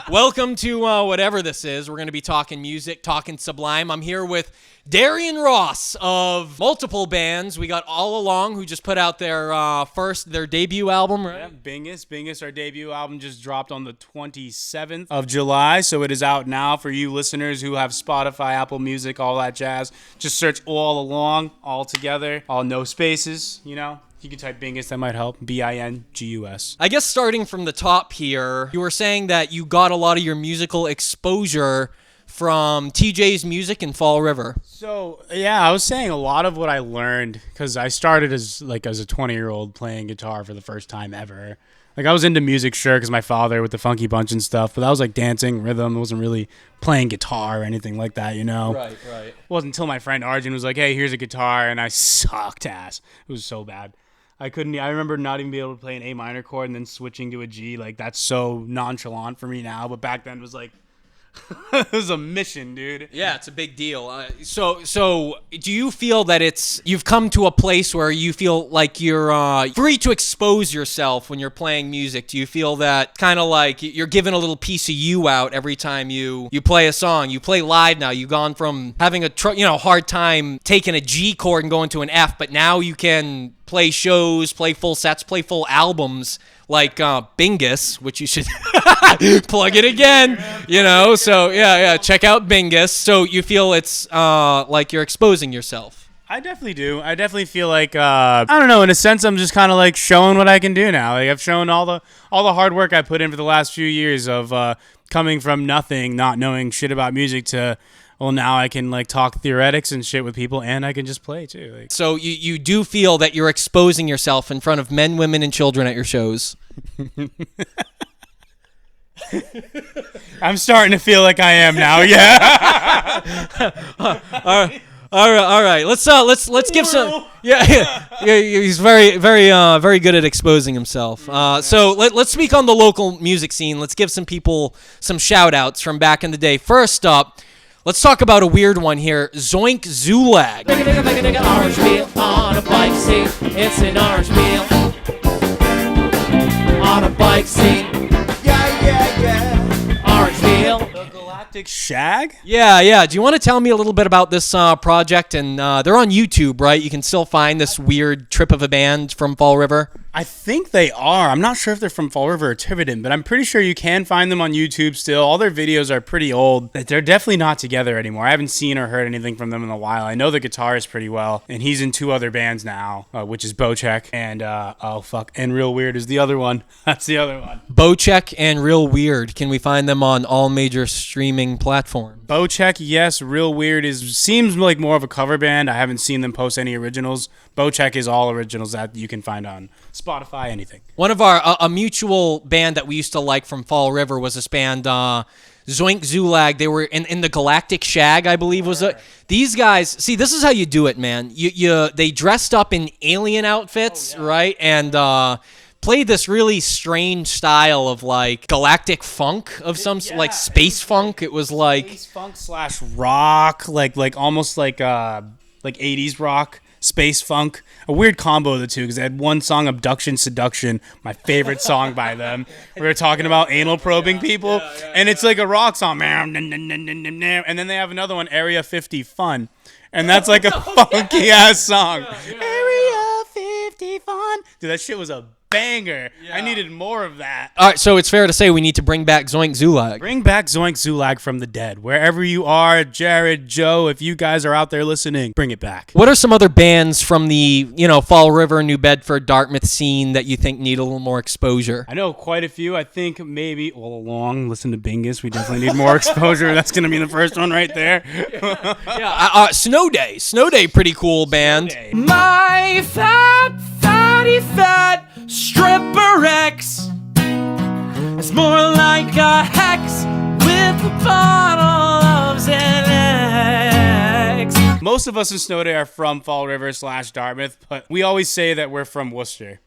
Welcome to whatever this is. We're going to be talking music, talking Sublime. I'm here with Darian Ross of multiple bands. We got AllAlong, who just put out their debut album, right? Yeah, BINGUS, our debut album just dropped on the 27th of July, so it is out now for you listeners who have Spotify, Apple Music, all that jazz. Just search AllAlong, all together, all no spaces, you know. You can type BINGUS, that might help. BINGUS. I guess starting from the top here, you were saying that you got a lot of your musical exposure from TJ's music in Fall River. So, yeah, I was saying a lot of what I learned, because I started as a 20-year-old playing guitar for the first time ever. Like, I was into music, sure, because my father with the Funky Bunch and stuff, but that was like dancing, rhythm. It wasn't really playing guitar or anything like that, you know? Right. It wasn't until my friend Arjun was like, hey, here's a guitar, and I sucked ass. It was so bad. I remember not even being able to play an A minor chord and then switching to a G. Like, that's so nonchalant for me now, but back then it was like, it was a mission, dude. Yeah, it's a big deal. So do you feel that you've come to a place where you feel like you're free to expose yourself when you're playing music? Do you feel that kind of like you're giving a little piece of you out every time you play a song? You play live now. You've gone from having a hard time taking a G chord and going to an F, but now you can play shows, play full sets, play full albums like BINGUS, which you should plug it again, you know. So yeah, check out BINGUS. So you feel it's like you're exposing yourself. I definitely do. I definitely feel like I don't know. In a sense, I'm just kind of like showing what I can do now. Like, I've shown all the hard work I put in for the last few years of coming from nothing, not knowing shit about music, to well, now I can like talk theoretics and shit with people, and I can just play too. Like, so you do feel that you're exposing yourself in front of men, women, and children at your shows. I'm starting to feel like I am now. Yeah. All right. Let's give some. Yeah. He's very good at exposing himself. So let's speak on the local music scene. Let's give some people some shout outs from back in the day. First up, let's talk about a weird one here. Zoink Zulag. Orange peel on a bike seat. It's an orange peel on a bike seat. Yeah. Orange peel. The Galactic Shag? Yeah. Do you want to tell me a little bit about this project? And they're on YouTube, right? You can still find this weird trip of a band from Fall River. I think they are. I'm not sure if they're from Fall River or Tiverton, but I'm pretty sure you can find them on YouTube still. All their videos are pretty old. They're definitely not together anymore. I haven't seen or heard anything from them in a while. I know the guitarist pretty well, and he's in 2 other bands now, which is Bocek and, and Real Weird is the other one. That's the other one. Bocek and Real Weird. Can we find them on all major streaming platforms? Bocek, yes. Real Weird seems like more of a cover band. I haven't seen them post any originals. Bocek is all originals that you can find on Spotify, anything. One of our a mutual band that we used to like from Fall River was this band Zoink Zulag. They were in the Galactic Shag, I believe was it. These guys, see, this is how you do it, man. They dressed up in alien outfits, right, and played this really strange style of like galactic funk of like space funk. It was like space funk / rock, like almost like 80s rock. Space funk, a weird combo of the two, because they had one song, Abduction Seduction, my favorite song by them. We were talking about anal probing people, and it's like a rock song, and then they have another one, Area 50 Fun, and that's like a funky ass song. Area 50 Fun, dude, that shit was a banger. I needed more of that. All right, so it's fair to say we need to bring back Zoink Zulag. Bring back Zoink Zulag from the dead. Wherever you are, Jared, Joe, if you guys are out there listening, bring it back. What are some other bands from the, Fall River, New Bedford, Dartmouth scene that you think need a little more exposure? I know quite a few. I think maybe AllAlong. Listen to BINGUS. We definitely need more exposure. That's going to be the first one right there. Snow Day, pretty cool band. My fatty fat stripper X is more like a hex with a bottle of Xanax. Most of us in Snow Day are from Fall River / Dartmouth, but we always say that we're from Worcester,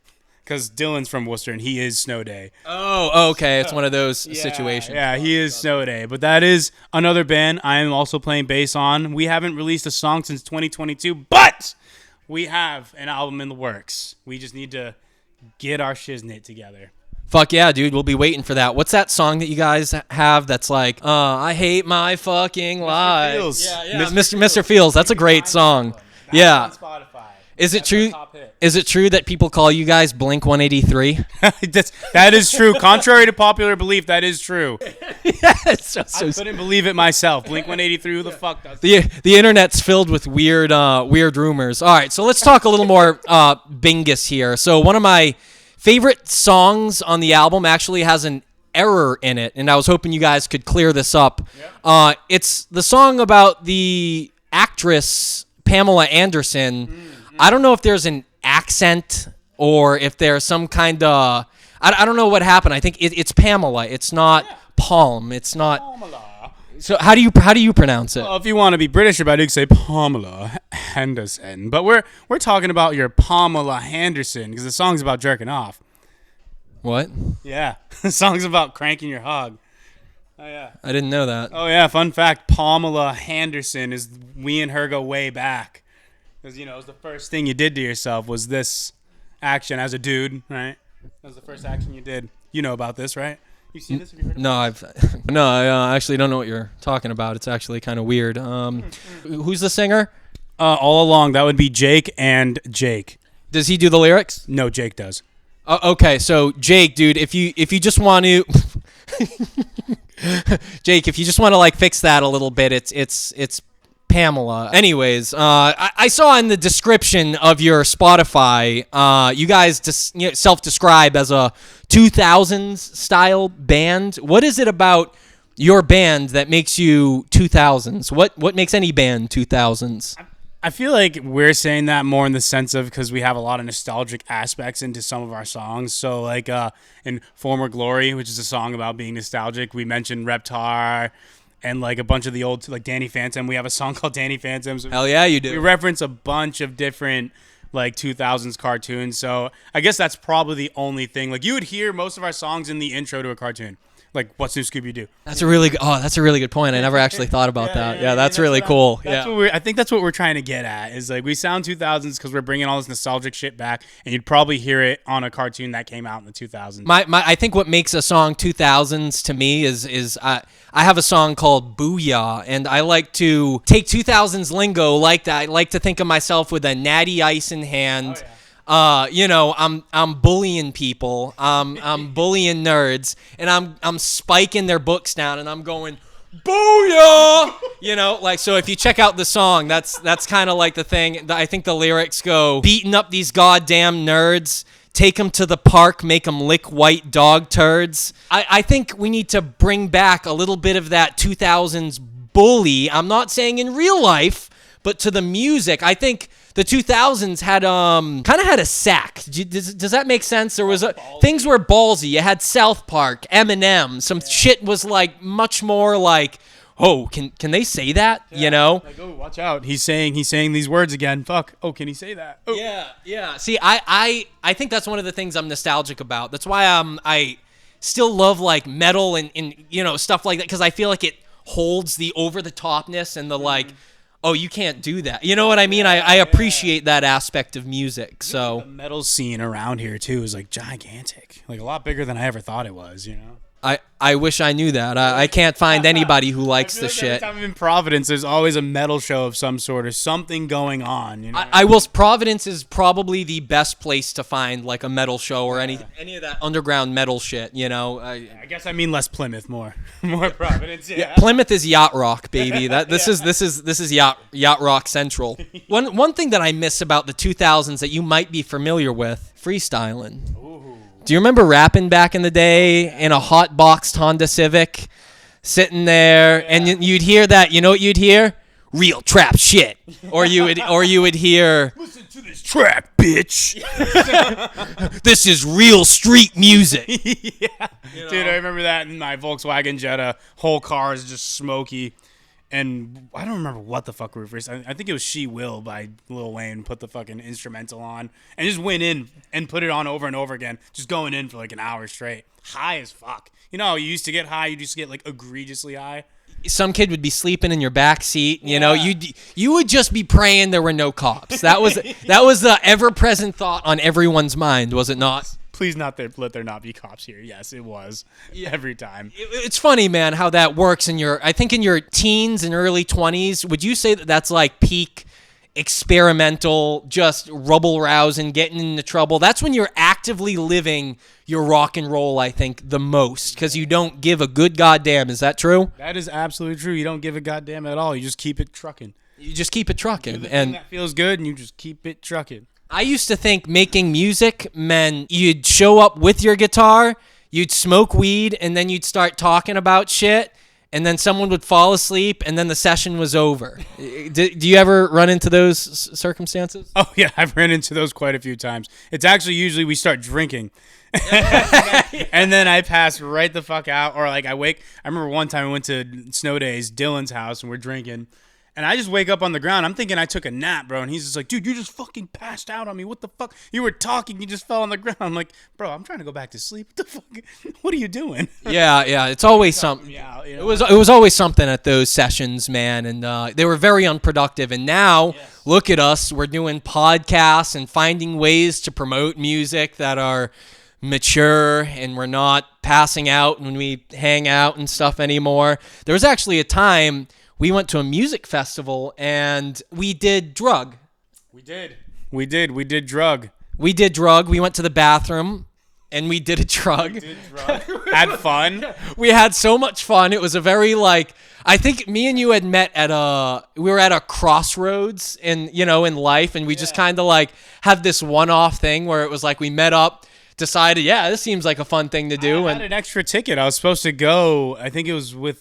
because Dylan's from Worcester and he is Snow Day. Oh, okay. It's one of those situations. Yeah, he is Snow Day. But that is another band I am also playing bass on. We haven't released a song since 2022, but we have an album in the works. We just need to get our shiznit together. Fuck yeah, dude. We'll be waiting for that. What's that song that you guys have that's like, I hate my fucking life? Feels. Yeah. Mr. Feels. That's a great song. Yeah. On Spotify. Is it That's true? our top hit. Is it true that people call you guys Blink 183? That is true. Contrary to popular belief, that is true. Yes. I couldn't believe it myself. Blink 183. Who the fuck does? The internet's filled with weird rumors. All right, so let's talk a little more Bingus here. So one of my favorite songs on the album actually has an error in it, and I was hoping you guys could clear this up. Yep. It's the song about the actress Pamela Anderson. Mm-hmm. I don't know if there's an accent or if there's some kind of I don't know what happened. I think it's Pamela. It's not Palm. It's not. Pamela. So how do you pronounce it? Well, if you want to be British about it, you can say Pamela Henderson. But we're talking about your Pamela Henderson because the song's about jerking off. What? Yeah, the song's about cranking your hog. Oh yeah. I didn't know that. Oh yeah. Fun fact: Pamela Henderson is we and her go way back. Because it was the first thing you did to yourself was this action as a dude, right? That was the first action you did. You know about this, right? You seen this? Have you heard of it? I actually don't know what you're talking about. It's actually kind of weird. Who's the singer? All Along. That would be Jake and Jake. Does he do the lyrics? No, Jake does. Okay, so Jake, dude, if you just want to, Jake, if you just want to like fix that a little bit, it's Pamela. Anyways, I saw in the description of your Spotify, you guys self-describe as a 2000s style band. What is it about your band that makes you 2000s? What makes any band 2000s? I feel like we're saying that more in the sense of because we have a lot of nostalgic aspects into some of our songs. So like in Former Glory, which is a song about being nostalgic, we mentioned Reptar. And like a bunch of the old, like Danny Phantom. We have a song called Danny Phantom. So hell yeah, you do. We reference a bunch of different like 2000s cartoons. So I guess that's probably the only thing. Like you would hear most of our songs in the intro to a cartoon. Like What's New Scooby-Doo. That's a really good point. I never actually thought about that. Yeah, that's really cool. I think that's what we're trying to get at is like we sound 2000s because we're bringing all this nostalgic shit back, and you'd probably hear it on a cartoon that came out in the 2000s. I think what makes a song 2000s to me is I have a song called Booyah, and I like to take 2000s lingo like that. I like to think of myself with a natty ice in hand. Oh, yeah. I'm bullying people. I'm bullying nerds, and I'm spiking their books down, and I'm going, booyah! So if you check out the song, that's kind of like the thing. I think the lyrics go, beating up these goddamn nerds, take them to the park, make them lick white dog turds. I think we need to bring back a little bit of that 2000s bully. I'm not saying in real life, but to the music. I think the 2000s had kind of had a sack. Does that make sense? There was things were ballsy. You had South Park, Eminem. Some shit was like much more like, oh, can they say that? Yeah. Like, oh, watch out. He's saying these words again. Fuck. Oh, can he say that? Oh. Yeah. See, I think that's one of the things I'm nostalgic about. That's why I still love like metal and stuff like that because I feel like it holds the over the topness and the like. Oh, you can't do that. You know what I mean? I appreciate that aspect of music. So the metal scene around here too is like gigantic, like a lot bigger than I ever thought it was. I wish I knew that. I can't find anybody who likes the shit. Every time I'm in Providence, there's always a metal show of some sort or something going on. I will. Providence is probably the best place to find like a metal show or any of that underground metal shit. I guess I mean less Plymouth, more Providence. Yeah. Plymouth is yacht rock, baby. This is yacht rock central. One thing that I miss about the 2000s that you might be familiar with, freestyling. Do you remember rapping back in the day in a hot boxed Honda Civic, sitting there, and you'd hear that? You know what you'd hear? Real trap shit, or you would hear, listen to this track, bitch. This is real street music. Yeah, dude, I remember that in my Volkswagen Jetta. Whole car is just smoky. And I don't remember what the fuck we were first. I think it was She Will by Lil Wayne. Put the fucking instrumental on and just went in and put it on over and over again. Just going in for like an hour straight. High as fuck. You used to get high. You used to get like egregiously high. Some kid would be sleeping in your back seat. You would just be praying there were no cops. That was the ever present thought on everyone's mind, was it not? Please let there not be cops here. Yes, it was. Every time. It's funny, man, how that works I think in your teens and early 20s. Would you say that that's like peak experimental, just rubble rousing, getting into trouble? That's when you're actively living your rock and roll, I think, the most, because you don't give a good goddamn. Is that true? That is absolutely true. You don't give a goddamn at all. You just keep it trucking. You just keep it trucking. Do the thing that feels good, and you just keep it trucking. I used to think making music meant you'd show up with your guitar, you'd smoke weed, and then you'd start talking about shit, and then someone would fall asleep, and then the session was over. Do you ever run into those circumstances? Oh, yeah, I've ran into those quite a few times. It's actually usually we start drinking. And then I pass right the fuck out. Or like I remember one time I went to Snow Days, Dylan's house, and we're drinking. And I just wake up on the ground. I'm thinking I took a nap, bro. And he's just like, dude, you just fucking passed out on me. What the fuck? You were talking. You just fell on the ground. I'm like, bro, I'm trying to go back to sleep. What the fuck? What are you doing? Yeah. It's always something. Yeah, It was always something at those sessions, man. And they were very unproductive. And now, look at us. We're doing podcasts and finding ways to promote music that are mature, and we're not passing out when we hang out and stuff anymore. There was actually a time we went to a music festival and we did drug. We did drug. We went to the bathroom and we did a drug. Had fun. We had so much fun. It was a very I think me and you had met we were at a crossroads in life, and we just kind of had this one-off thing where it was like we met up, decided, this seems like a fun thing to do. I had an extra ticket. I was supposed to go. I think it was with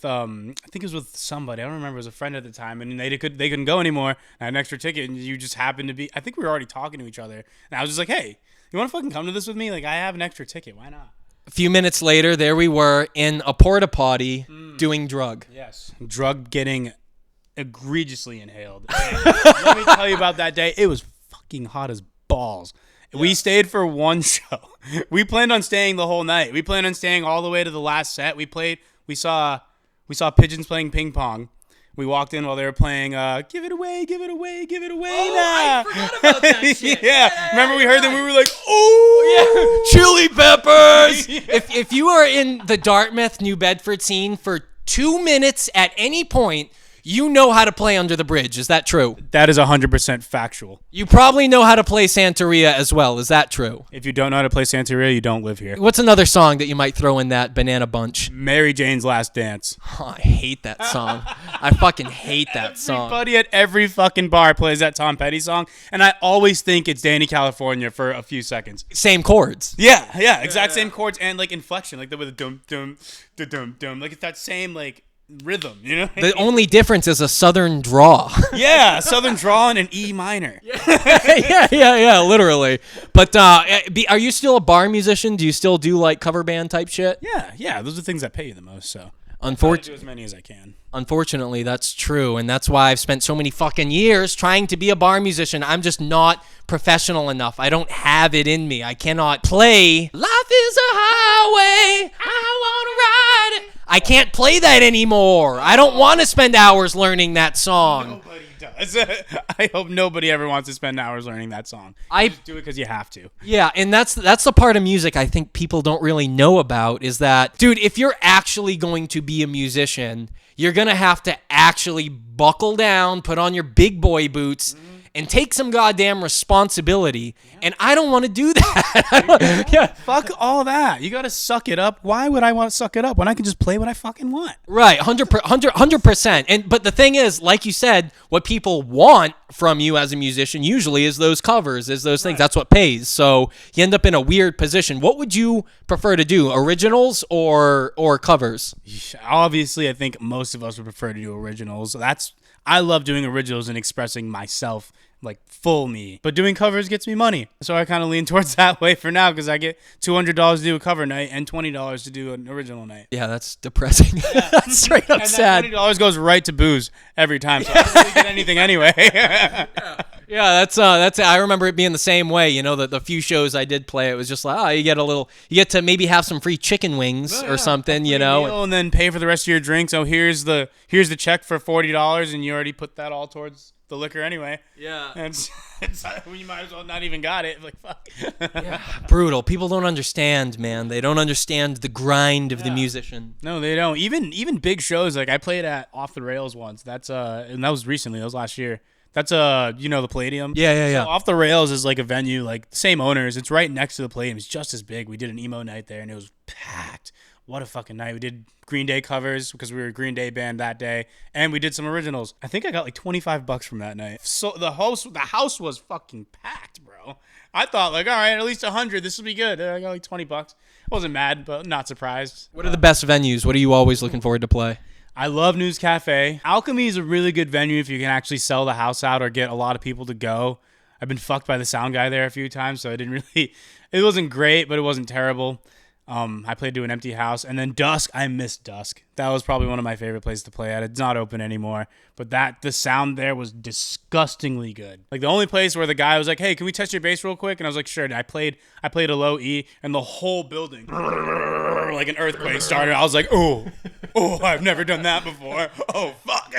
somebody. I don't remember. It was a friend at the time, and they couldn't go anymore. I had an extra ticket, and you just happened to be. I think we were already talking to each other, and I was just like, "Hey, you want to fucking come to this with me? Like, I have an extra ticket. Why not?" A few minutes later, there we were in a porta potty doing drug. Yes, drug getting egregiously inhaled. Let me tell you about that day. It was fucking hot as balls. Yeah. We stayed for one show. We planned on staying the whole night. We planned on staying all the way to the last set. We saw pigeons playing ping pong. We walked in while they were playing Give It Away, Give It Away, Give It Away now. I forgot about that shit. Yeah. Remember we heard them, we were like, oh, yeah. Chili Peppers. Yeah. If you are in the Dartmouth, New Bedford scene for 2 minutes at any point, you know how to play Under the Bridge. Is that true? That is 100% factual. You probably know how to play Santeria as well. Is that true? If you don't know how to play Santeria, you don't live here. What's another song that you might throw in that banana bunch? Mary Jane's Last Dance. Oh, I hate that song. I fucking hate that song. Everybody at every fucking bar plays that Tom Petty song, and I always think it's Danny California for a few seconds. Same chords. Yeah, exact same chords and inflection, with a dum dum dum dum. It's that same rhythm, The only difference is a southern draw. Yeah, southern draw and an E minor. Yeah, literally. But are you still a bar musician? Do you still do cover band type shit? Yeah. Those are the things that pay you the most. So I do as many as I can. Unfortunately, that's true, and that's why I've spent so many fucking years trying to be a bar musician. I'm just not professional enough. I don't have it in me. I cannot play Life is a Highway, I want to ride it. I can't play that anymore. I don't want to spend hours learning that song. Nobody does. I hope nobody ever wants to spend hours learning that song. You just do it because you have to. Yeah, and that's the part of music I think people don't really know about is that, dude, if you're actually going to be a musician, you're going to have to actually buckle down, put on your big boy boots, and take some goddamn responsibility. Yeah. And I don't want to do that. Fuck all that. You got to suck it up. Why would I want to suck it up when I can just play what I fucking want? Right, 100%. But the thing is, like you said, what people want from you as a musician usually is those covers, is those things. Right. That's what pays. So you end up in a weird position. What would you prefer to do, originals or covers? Obviously, I think most of us would prefer to do originals. I love doing originals and expressing myself, full me. But doing covers gets me money. So I kind of lean towards that way for now because I get $200 to do a cover night and $20 to do an original night. Yeah, that's depressing. Yeah. That's straight up sad. And that $20 goes right to booze every time, so I don't really get anything anyway. Yeah, that's. I remember it being the same way. You know, the few shows I did play, it was just like, oh, you get to maybe have some free chicken wings or something. You know, and then pay for the rest of your drinks. Oh, here's the check for $40, and you already put that all towards the liquor anyway. Yeah. And it's you might as well not even got it. Like, fuck. Yeah. Brutal. People don't understand, man. They don't understand the grind of the musician. No, they don't. Even big shows. Like, I played at Off the Rails once. That's and that was recently. That was last year. That's the Palladium. Yeah. So Off the Rails is like a venue, like same owners. It's right next to the Palladium. It's just as big. We did an emo night there, and it was packed. What a fucking night. We did Green Day covers because we were a Green Day band that day, and we did some originals. I think I got like $25 from that night. So the house was fucking packed, bro. I thought like, all right, at least 100. This will be good. I got like $20. I wasn't mad, but not surprised. What are the best venues? What are you always looking forward to play? I love News Cafe. Alchemy is a really good venue if you can actually sell the house out or get a lot of people to go. I've been fucked by the sound guy there a few times, so it wasn't great, but it wasn't terrible. I played to an empty house. And then Dusk, I missed Dusk. That was probably one of my favorite places to play at. It's not open anymore. But the sound there was disgustingly good. Like the only place where the guy was like, hey, can we test your bass real quick? And I was like, sure. And I played a low E, and the whole building, like an earthquake started. I was like, oh, I've never done that before. Oh, fuck.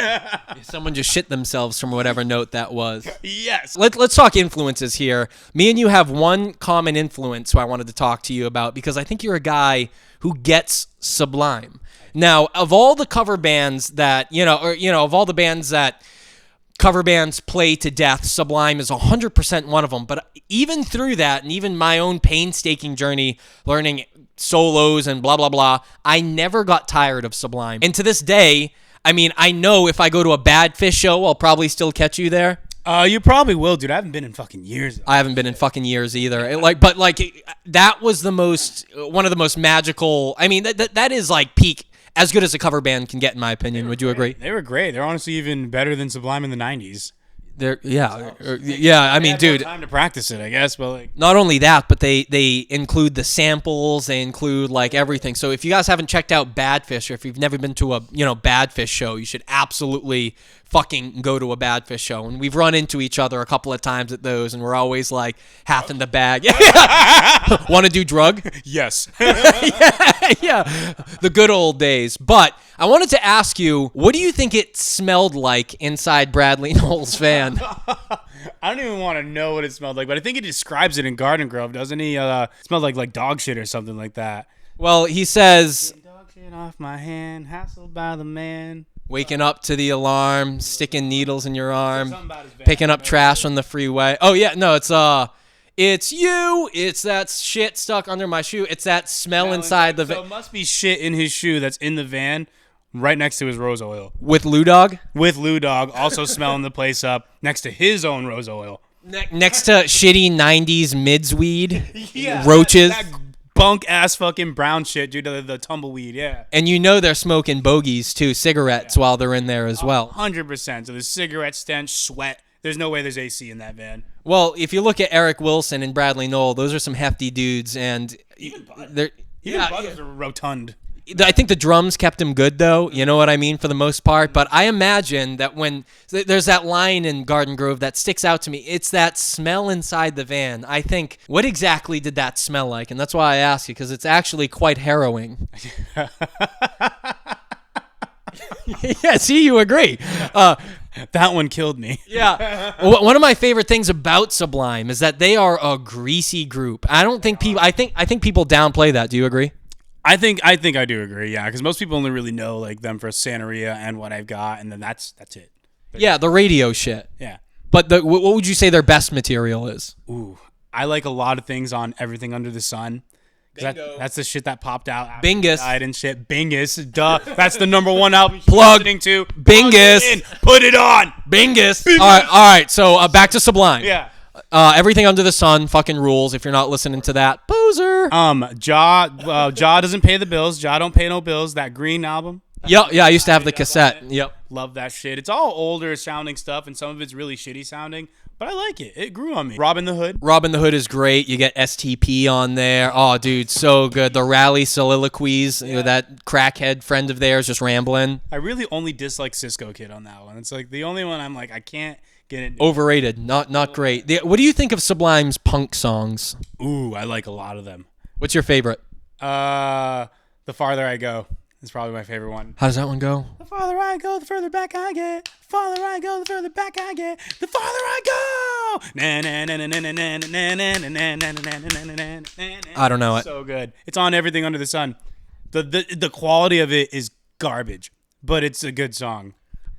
Someone just shit themselves from whatever note that was. Yes. Let's talk influences here. Me and you have one common influence who I wanted to talk to you about because I think you're a guy who gets Sublime. Now, of all the cover bands that, of all the bands that cover bands play to death, Sublime is 100% one of them. But even through that, and even my own painstaking journey learning solos and blah, blah, blah, I never got tired of Sublime. And to this day, I mean, I know if I go to a Bad Fish show, I'll probably still catch you there. You probably will, dude. I haven't been in fucking years. I haven't been in fucking years either. That was one of the most magical. I mean, that is like peak, as good as a cover band can get, in my opinion. Would you agree? They were great. They're honestly even better than Sublime in the 90s. Yeah. I mean, dude, time to practice it, I guess. But like, not only that, but they include the samples. They include like everything. So if you guys haven't checked out Bad Fish, or if you've never been to a Bad Fish show, you should absolutely fucking go to a Bad Fish show. And we've run into each other a couple of times at those, and we're always like half in the bag. Want to do drug? Yes. yeah, the good old days. But I wanted to ask you, what do you think it smelled like inside Bradley Knowles' van? I don't even want to know what it smelled like, but I think he describes it in Garden Grove, doesn't he? It smelled like dog shit or something like that. Well, he says, dog shit off my hand, hassled by the man. Waking up to the alarm, sticking needles in your arm, picking up trash on the freeway. Oh yeah, no, it's you. It's that shit stuck under my shoe. It's that smell inside the van. So it must be shit in his shoe that's in the van, right next to his rose oil. With Lou Dog? With Lou Dog, also smelling the place up next to his own rose oil. Next to shitty 90s mids weed, roaches. That bunk ass fucking brown shit, dude, the tumbleweed, yeah. And they're smoking bogeys too, cigarettes while they're in there as well. 100%. So there's cigarette stench, sweat. There's no way there's AC in that van. Well, if you look at Eric Wilson and Bradley Knoll, those are some hefty dudes, and Bud was rotund. I think the drums kept him good, though. You know what I mean, for the most part. But I imagine that when there's that line in Garden Grove that sticks out to me, it's that smell inside the van. I think, what exactly did that smell like? And that's why I ask you, because it's actually quite harrowing. Yeah, see, you agree. That one killed me. Yeah. One of my favorite things about Sublime is that they are a greasy group. I don't think people. I think people downplay that. Do you agree? I think I do agree. Yeah, because most people only really know like them for Santeria and What I've Got, and then that's it. Yeah, the radio shit. Yeah. But what would you say their best material is? Ooh, I like a lot of things on Everything Under the Sun. That's the shit that popped out. After Bingus. Died and shit. Bingus. Duh. That's the number one album. Plug. Listening to. Bingus. Put it on. Bingus. All right. So back to Sublime. Yeah. Everything Under the Sun fucking rules. If you're not listening to that, poser. Jaw doesn't pay the bills. Jaw don't pay no bills. That Green album. Yeah. I used to have the cassette. Yep. Love that shit. It's all older sounding stuff, and some of it's really shitty sounding, but I like it. It grew on me. Robin the Hood is great. You get STP on there. Oh, dude, so good. The Rally Soliloquies, that crackhead friend of theirs just rambling. I really only dislike Cisco Kid on that one. It's like the only one I'm like, I can't Get into Overrated. Not great. What do you think of Sublime's punk songs? Ooh, I like a lot of them. What's your favorite? The Farther I Go is probably my favorite one. How does that one go? The farther I go, the further back I get. The farther I go, the further back I get. The farther I go. I don't know it. So good. It's on everything under the sun. The quality of it is garbage, but it's a good song.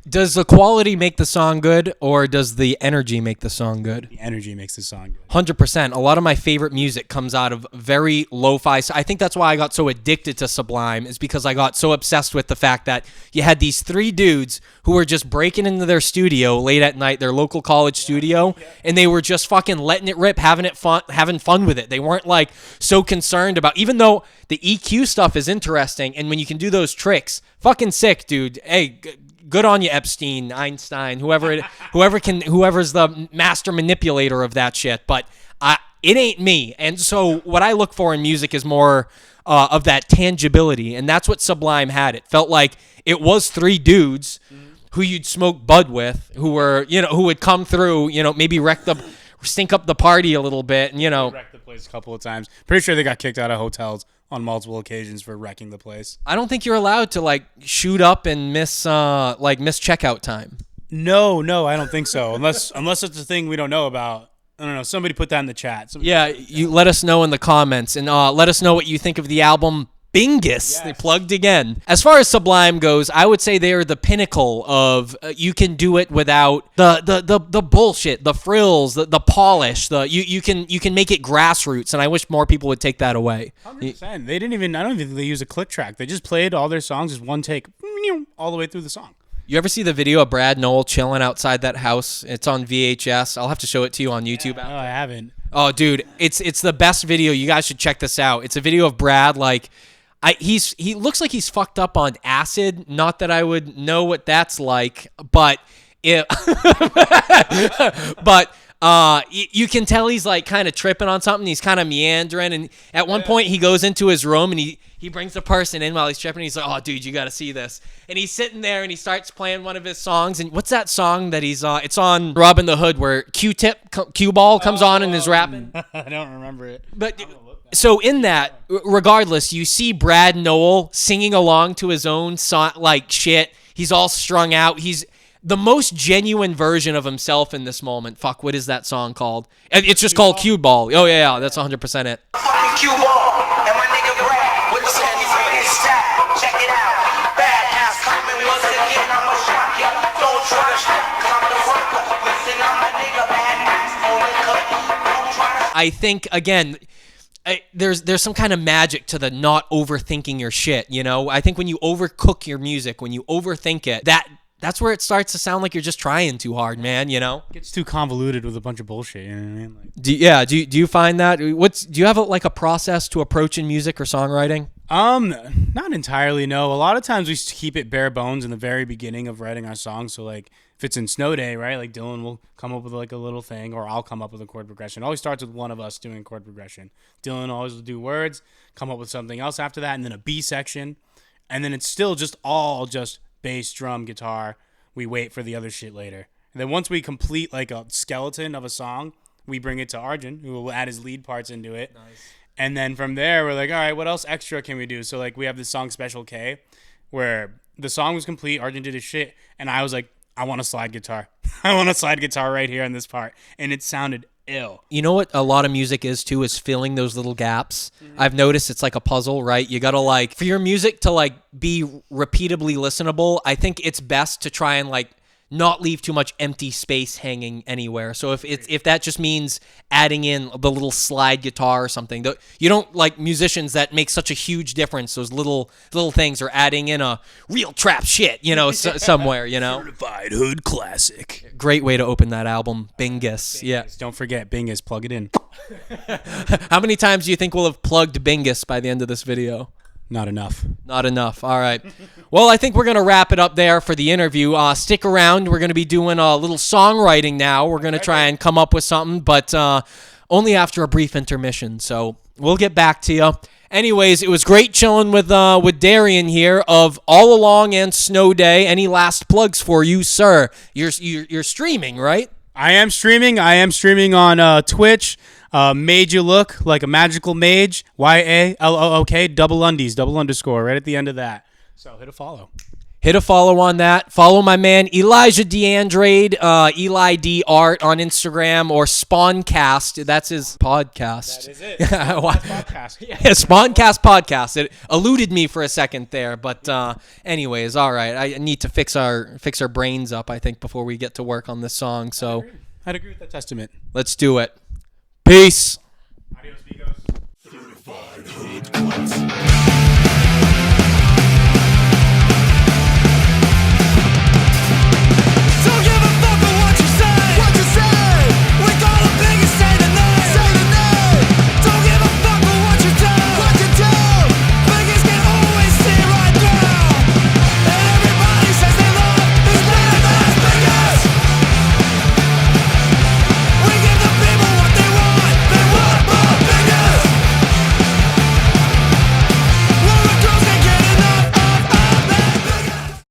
Does the quality make the song good, or does the energy make the song good? The energy makes the song good. 100%. A lot of my favorite music comes out of very lo-fi. I think that's why I got so addicted to Sublime, is because I got so obsessed with the fact that you had these three dudes who were just breaking into their studio late at night, their local college studio, and they were just fucking letting it rip, having fun with it. They weren't like so concerned about, even though the EQ stuff is interesting, and when you can do those tricks, fucking sick, dude. Hey, good on you, Epstein, Einstein, whoever's the master manipulator of that shit. But it ain't me. And so what I look for in music is more of that tangibility, and that's what Sublime had. It felt like it was three dudes who you'd smoke bud with, who were, who would come through, maybe stink up the party a little bit, and Wrecked the place a couple of times. Pretty sure they got kicked out of hotels on multiple occasions for wrecking the place. I don't think you're allowed to shoot up and miss checkout time. No, I don't think so. Unless it's a thing we don't know about. I don't know. Somebody put that in the chat. You let us know in the comments, and let us know what you think of the album BINGUS. Yes. They plugged again. As far as Sublime goes, I would say they are the pinnacle of you can do it without the bullshit, the frills, the polish. You can make it grassroots, and I wish more people would take that away. 100%. They didn't even. I don't think they use a click track. They just played all their songs as one take, all the way through the song. You ever see the video of Brad Noel chilling outside that house? It's on VHS. I'll have to show it to you on YouTube. No, I haven't. Oh, dude, it's the best video. You guys should check this out. It's a video of Brad he looks like he's fucked up on acid. Not that I would know what that's like, but you can tell he's kind of tripping on something. He's kind of meandering, and at one point he goes into his room and he brings the person in while he's tripping. He's like, "Oh, dude, you got to see this." And he's sitting there and he starts playing one of his songs. And what's that song that he's it's on Robin the Hood where Cue Ball comes on and is rapping? I don't remember it. But so in that, regardless, you see Brad Noel singing along to his own song like shit. He's all strung out. He's the most genuine version of himself in this moment. Fuck, what is that song called? It's just called Cue Ball. Oh, yeah, that's 100% it. Fucking Cue Ball and my nigga Brad with the songs on his style. Check it out. Badass coming once again. I'm a shock ya. Don't try to stop. I'm the worker. Listen, I'm a nigga badass. Only cut. Don't try to. I think, again, there's some kind of magic to the not overthinking your shit, I think when you overcook your music, when you overthink it, that's where it starts to sound like you're just trying too hard, man, It gets too convoluted with a bunch of bullshit, you know what I mean? Do you find that? Do you have a process to approaching music or songwriting? Not entirely, no. A lot of times we keep it bare bones in the very beginning of writing our songs. So if it's in Snow Day, right? Dylan will come up with a little thing, or I'll come up with a chord progression. It always starts with one of us doing chord progression. Dylan always will do words, come up with something else after that, and then a B section. And then it's still just bass, drum, guitar. We wait for the other shit later. And then once we complete a skeleton of a song, we bring it to Arjun, who will add his lead parts into it. Nice. And then from there, we're like, all right, what else extra can we do? So we have this song Special K, where the song was complete, Arjun did his shit, and I was like, I want a slide guitar. I want a slide guitar right here in this part. And it sounded ill. You know what a lot of music is too, is filling those little gaps. Mm-hmm. I've noticed it's like a puzzle, right? You gotta for your music to be repeatably listenable, I think it's best to try and not leave too much empty space hanging anywhere. So if that just means adding in the little slide guitar or something, you don't like musicians that make such a huge difference. Those little things, are adding in a real trap shit, somewhere, Certified hood classic. Great way to open that album, BINGUS. Yeah. Don't forget BINGUS. Plug it in. How many times do you think we'll have plugged BINGUS by the end of this video? Not enough. Not enough. All right. Well, I think we're going to wrap it up there for the interview. Stick around. We're going to be doing a little songwriting now. We're going to try and come up with something, but only after a brief intermission. So we'll get back to you. Anyways, it was great chilling with Darian here of AllAlong and Snow Day. Any last plugs for you, sir? You're streaming, right? I am streaming. I am streaming on Twitch. Made you look like a magical mage. YALOOK double undies double underscore right at the end of that. So hit a follow. Hit a follow on that. Follow my man Elijah DeAndrade, Eli D Art on Instagram, or Spawncast. That's his podcast. That is it. Podcast. Yeah, Spawncast podcast. It eluded me for a second there, but anyways, all right. I need to fix our brains up, I think, before we get to work on this song. So I'd agree with that testament. let's do it. Peace. Adios, amigos.